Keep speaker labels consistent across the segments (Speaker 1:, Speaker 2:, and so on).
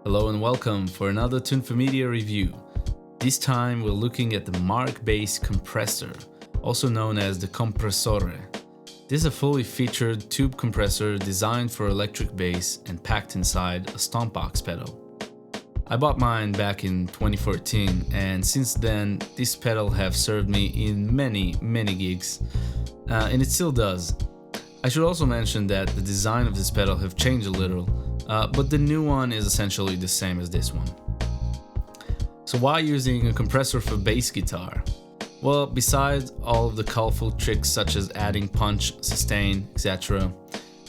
Speaker 1: Hello and welcome for another Tuneful Media review. This time we're looking at the Markbass Compressor, also known as the Compressore. This is a fully featured tube compressor designed for electric bass and packed inside a stomp box pedal. I bought mine back in 2014 and since then this pedal have served me in many gigs, and it still does. I should also mention that the design of this pedal have changed a little, but the new one is essentially the same as this one. So why using a compressor for bass guitar? Well, besides all of the colorful tricks such as adding punch, sustain, etc.,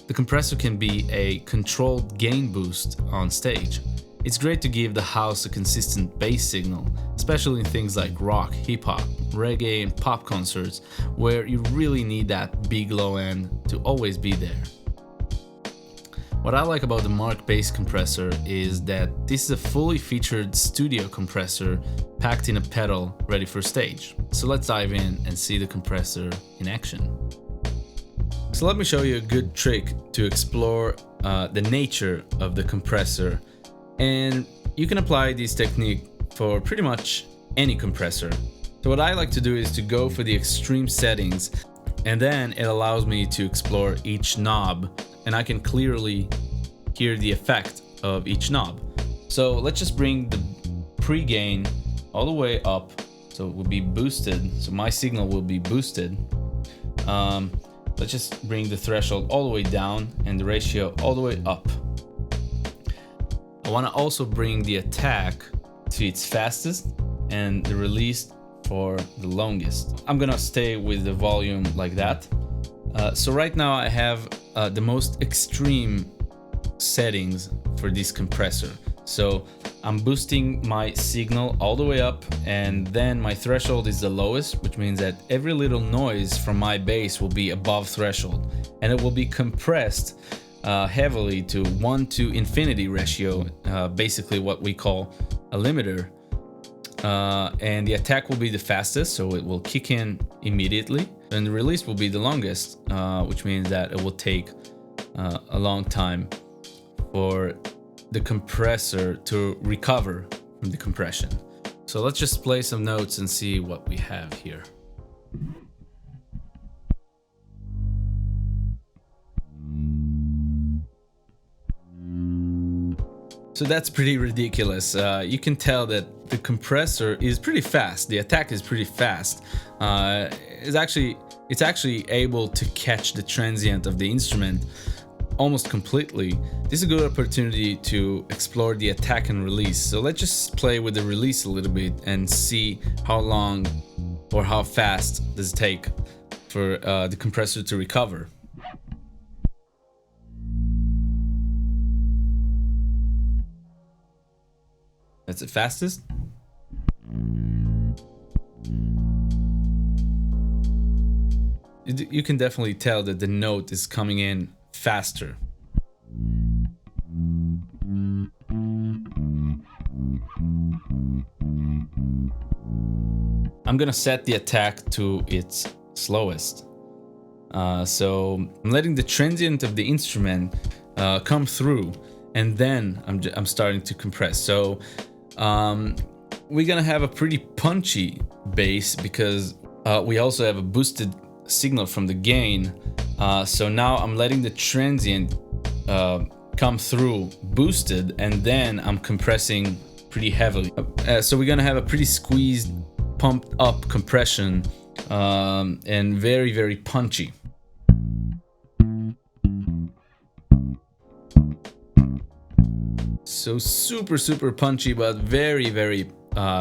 Speaker 1: the compressor can be a controlled gain boost on stage. It's great to give the house a consistent bass signal, especially in things like rock, hip-hop, reggae and pop concerts, where you really need that big low end to always be there. What I like about the Markbass compressor is that this is a fully featured studio compressor packed in a pedal ready for stage. So let's dive in and see the compressor in action. So let me show you a good trick to explore the nature of the compressor, and you can apply this technique for pretty much any compressor. So what I like to do is to go for the extreme settings, and then it allows me to explore each knob and I can clearly hear the effect of each knob. So let's just bring the pre-gain all the way up, so it will be boosted, so my signal will be boosted. Let's just bring the threshold all the way down and the ratio all the way up. I want to also bring the attack to its fastest and the release for the longest. I'm gonna stay with the volume like that. So right now I have the most extreme settings for this compressor. So I'm boosting my signal all the way up, and then my threshold is the lowest, which means that every little noise from my bass will be above threshold, and it will be compressed heavily to 1 to infinity ratio, basically what we call a limiter. And the attack will be the fastest, so it will kick in immediately, and the release will be the longest, which means that it will take a long time for the compressor to recover from the compression. So let's just play some notes and see what we have here. So that's pretty ridiculous. You can tell that the compressor is pretty fast. The attack is pretty fast. It's actually able to catch the transient of the instrument almost completely. This is a good opportunity to explore the attack and release. So let's just play with the release a little bit and see how long or how fast does it take for the compressor to recover. That's the fastest. You can definitely tell that the note is coming in faster. I'm gonna set the attack to its slowest. So I'm letting the transient of the instrument come through, and then I'm starting to compress. So we're gonna have a pretty punchy bass because we also have a boosted signal from the gain. So now I'm letting the transient come through boosted, and then I'm compressing pretty heavily. So we're gonna have a pretty squeezed, pumped up compression, and very punchy. So super punchy, but very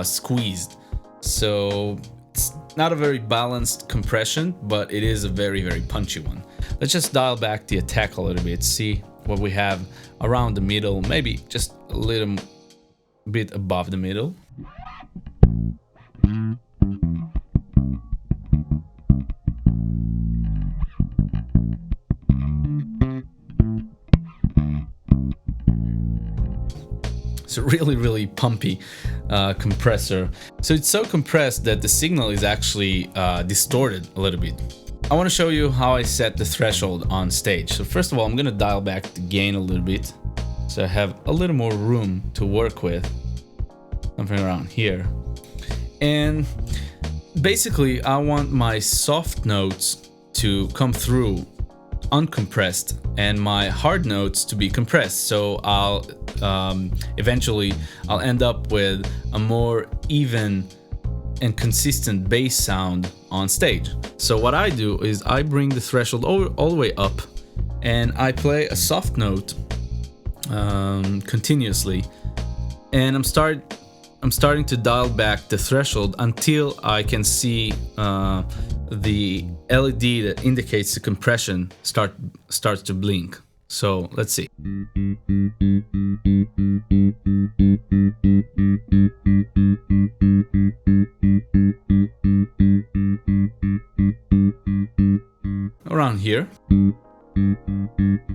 Speaker 1: squeezed. So it's not a very balanced compression, but it is a very punchy one. Let's just dial back the attack a little bit, see what we have around the middle, maybe just a little bit above the middle. It's a really pumpy compressor. So it's so compressed that the signal is actually distorted a little bit. I want to show you how I set the threshold on stage. So first of all, I'm going to dial back the gain a little bit. So I have a little more room to work with, something around here. And basically I want my soft notes to come through uncompressed and my hard notes to be compressed. So I'll eventually I'll end up with a more even and consistent bass sound on stage. So what I do is I bring the threshold all the way up and I play a soft note continuously, and I'm starting to dial back the threshold until I can see the LED that indicates the compression starts to blink. So let's see. Around here.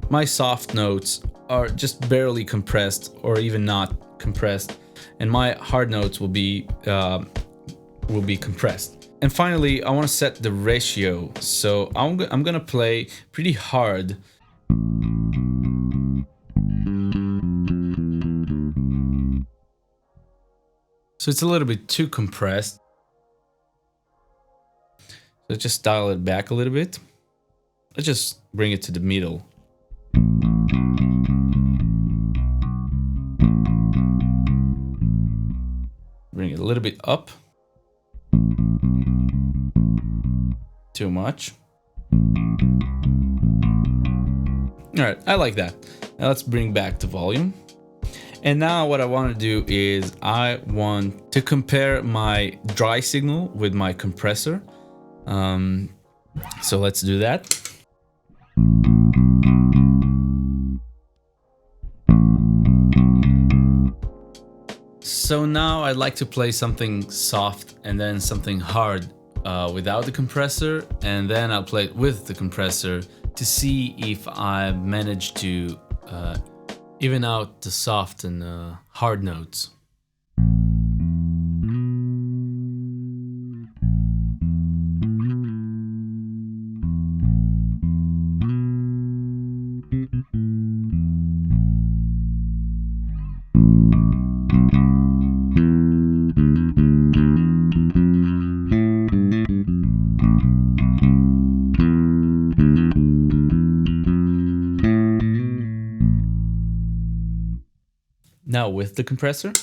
Speaker 1: My soft notes are just barely compressed or even not compressed, and my hard notes will be compressed. And finally, I want to set the ratio. So I'm gonna play pretty hard. So it's a little bit too compressed. Let's just dial it back a little bit. Let's just bring it to the middle. Bring it a little bit up. Too much. All right, I like that. Now let's bring back the volume. And now what I want to do is I want to compare my dry signal with my compressor. So let's do that. So now I'd like to play something soft and then something hard without the compressor, and then I'll play it with the compressor to see if I manage to even out the soft and hard notes. Now with the compressor.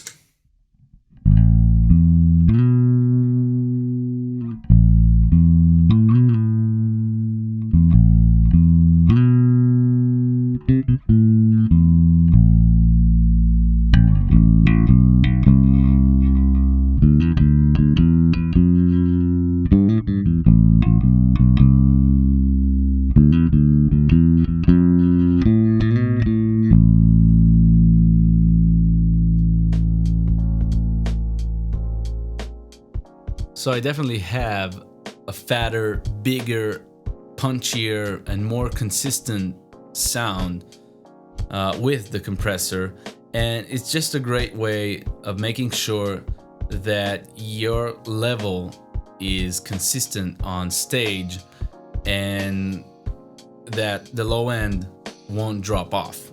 Speaker 1: So I definitely have a fatter, bigger, punchier, and more consistent sound with the compressor. And it's just a great way of making sure that your level is consistent on stage and that the low end won't drop off.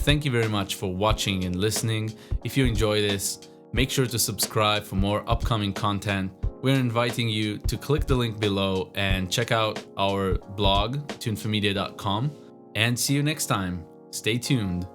Speaker 1: Thank you very much for watching and listening. If you enjoy this, make sure to subscribe for more upcoming content. We're inviting you to click the link below and check out our blog, tunedformedia.com. And see you next time. Stay tuned.